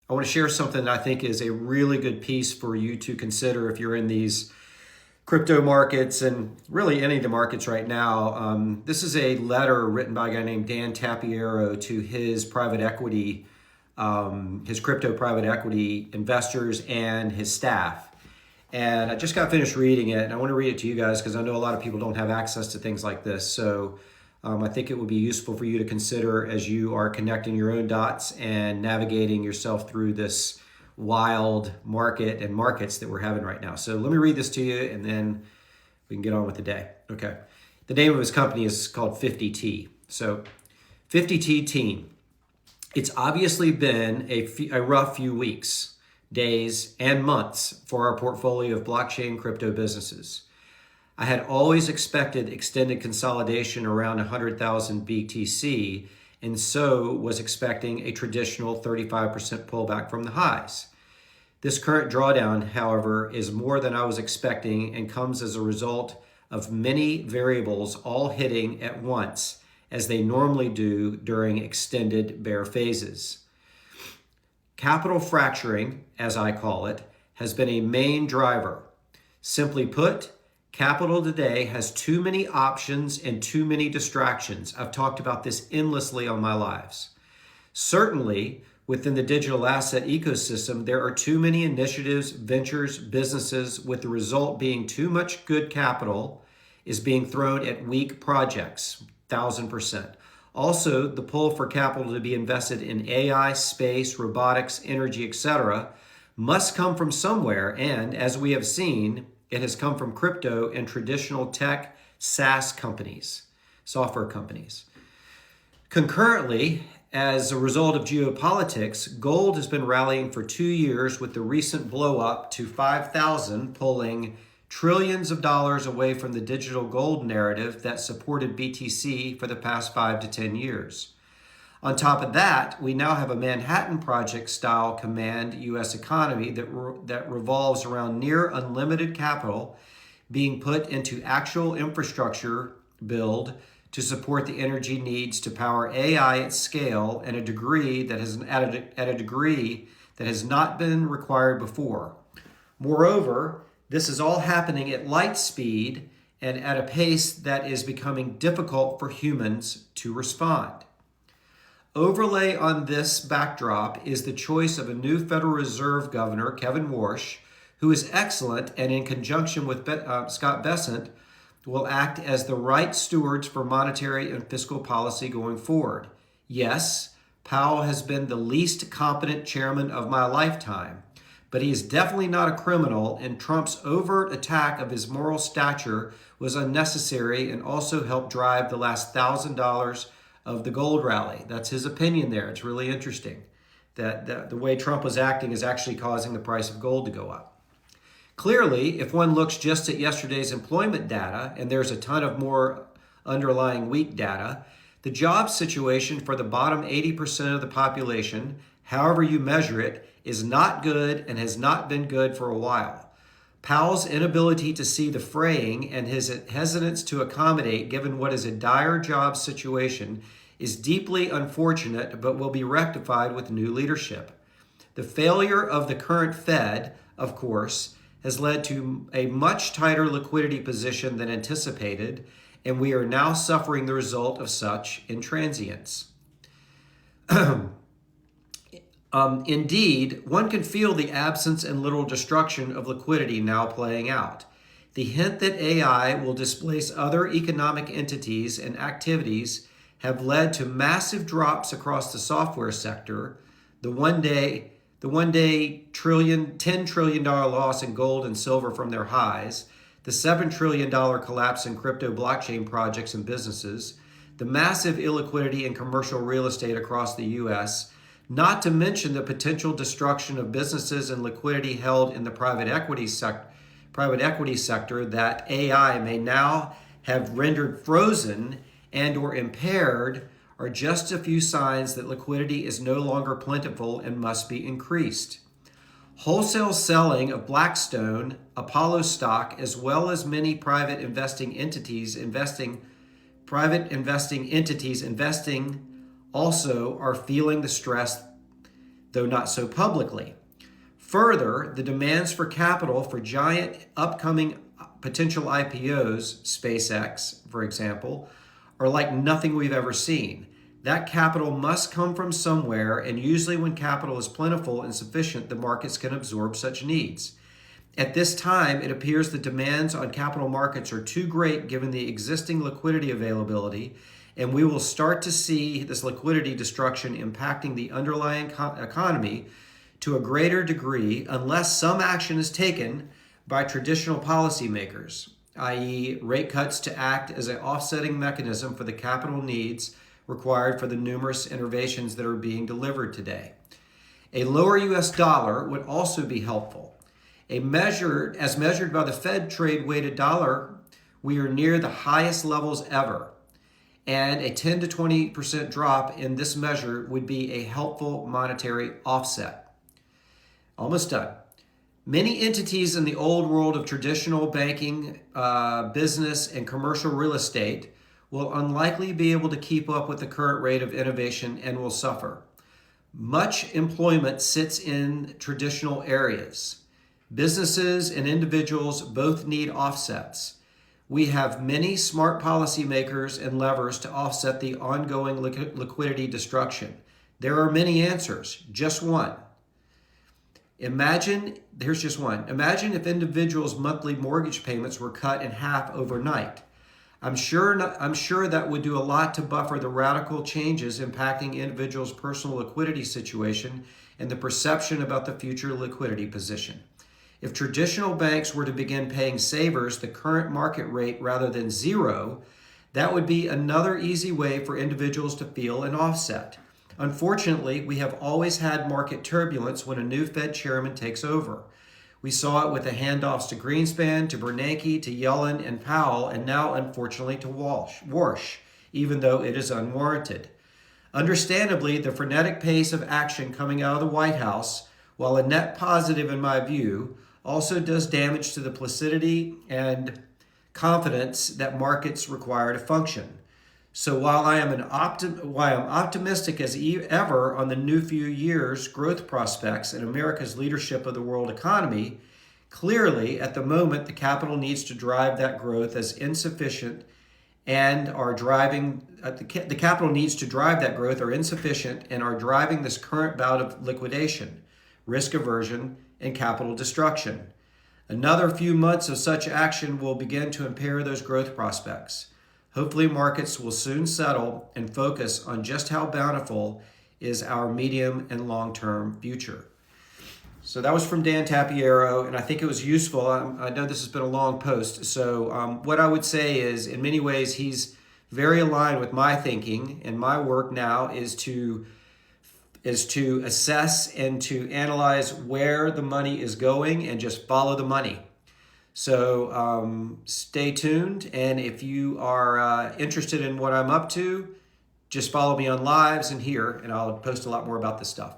I want to share something that I think is a really good piece for you to consider if you're in these crypto markets and really any of the markets right now. This is a letter written by a guy named Dan Tapiero to his private equity, his crypto private equity investors and his staff. And I just got finished reading it, and I want to read it to you guys because I know a lot of people don't have access to things like this. So I think it would be useful for you to consider as you are connecting your own dots and navigating yourself through this wild market and markets that we're having right now. So let me read this to you, and then we can get on with the day. Okay. The name of his company is called 50T. So 50T Team. It's obviously been a rough few weeks, days, and months for our portfolio of blockchain crypto businesses. I had always expected extended consolidation around 100,000 BTC, and so was expecting a traditional 35% pullback from the highs. This current drawdown, however, is more than I was expecting and comes as a result of many variables all hitting at once, as they normally do during extended bear phases. Capital fracturing, as I call it, has been a main driver. Simply put, capital today has too many options and too many distractions. I've talked about this endlessly on my lives. Certainly, within the digital asset ecosystem, there are too many initiatives, ventures, businesses, with the result being too much good capital is being thrown at weak projects, 1,000%. Also, the pull for capital to be invested in AI, space, robotics, energy, etc. must come from somewhere, and as we have seen, it has come from crypto and traditional tech SaaS companies, software companies. Concurrently, as a result of geopolitics, gold has been rallying for 2 years, with the recent blow up to 5,000 pulling trillions of dollars away from the digital gold narrative that supported BTC for the past 5 to 10 years. On top of that, we now have a Manhattan Project style command U.S. economy that revolves around near unlimited capital being put into actual infrastructure build to support the energy needs to power AI at scale and at a degree that has not been required before. Moreover, this is all happening at light speed and at a pace that is becoming difficult for humans to respond. Overlay on this backdrop is the choice of a new Federal Reserve Governor, Kevin Warsh, who is excellent and in conjunction with Scott Bessent will act as the right stewards for monetary and fiscal policy going forward. Yes, Powell has been the least competent chairman of my lifetime, but he is definitely not a criminal, and Trump's overt attack of his moral stature was unnecessary and also helped drive the last $1,000 of the gold rally. That's his opinion there. It's really interesting that the way Trump was acting is actually causing the price of gold to go up. Clearly, if one looks just at yesterday's employment data, and there's a ton of more underlying weak data, the job situation for the bottom 80% of the population, however you measure it, is not good and has not been good for a while. Powell's inability to see the fraying and his hesitance to accommodate, given what is a dire job situation, is deeply unfortunate but will be rectified with new leadership. The failure of the current Fed, of course, has led to a much tighter liquidity position than anticipated, and we are now suffering the result of such intransience. Indeed, one can feel the absence and literal destruction of liquidity now playing out. The hint that AI will displace other economic entities and activities have led to massive drops across the software sector. The one-day $10 trillion loss in gold and silver from their highs, the $7 trillion collapse in crypto blockchain projects and businesses, the massive illiquidity in commercial real estate across the U.S., not to mention the potential destruction of businesses and liquidity held in the private equity sector that AI may now have rendered frozen and or impaired, are just a few signs that liquidity is no longer plentiful and must be increased. Wholesale selling of Blackstone, Apollo stock, as well as many private investing entities investing also are feeling the stress though not so publicly. Further, the demands for capital for giant upcoming potential IPOs, SpaceX, for example, are like nothing we've ever seen. That capital must come from somewhere, and usually when capital is plentiful and sufficient, the markets can absorb such needs. At this time, it appears the demands on capital markets are too great given the existing liquidity availability, and we will start to see this liquidity destruction impacting the underlying economy to a greater degree unless some action is taken by traditional policymakers, i.e. rate cuts to act as an offsetting mechanism for the capital needs required for the numerous innovations that are being delivered today. A lower US dollar would also be helpful. As measured by the Fed trade-weighted dollar, we are near the highest levels ever, and a 10 to 20% drop in this measure would be a helpful monetary offset. Almost done. Many entities in the old world of traditional banking, business, and commercial real estate will unlikely be able to keep up with the current rate of innovation and will suffer. Much employment sits in traditional areas. Businesses and individuals both need offsets. We have many smart policymakers and levers to offset the ongoing liquidity destruction. There are many answers, just one. Here's just one. Imagine if individuals' monthly mortgage payments were cut in half overnight. I'm sure that would do a lot to buffer the radical changes impacting individuals' personal liquidity situation and the perception about the future liquidity position. If traditional banks were to begin paying savers the current market rate rather than zero, that would be another easy way for individuals to feel an offset. Unfortunately, we have always had market turbulence when a new Fed chairman takes over. We saw it with the handoffs to Greenspan, to Bernanke, to Yellen and Powell, and now, unfortunately, to Warsh, even though it is unwarranted. Understandably, the frenetic pace of action coming out of the White House, while a net positive in my view, also does damage to the placidity and confidence that markets require to function. So while I am optimistic as ever on the new few years' growth prospects and America's leadership of the world economy, clearly at the moment the capital needs to drive that growth as insufficient and are driving the capital needs to drive that growth are insufficient and are driving this current bout of liquidation, risk aversion, and capital destruction. Another few months of such action will begin to impair those growth prospects. Hopefully markets will soon settle and focus on just how bountiful is our medium and long-term future. So that was from Dan Tapiero, and I think it was useful. I know this has been a long post. So what I would say is, in many ways, he's very aligned with my thinking, and my work now is to assess and to analyze where the money is going and just follow the money. So stay tuned, and if you are interested in what I'm up to, just follow me on lives and here, and I'll post a lot more about this stuff.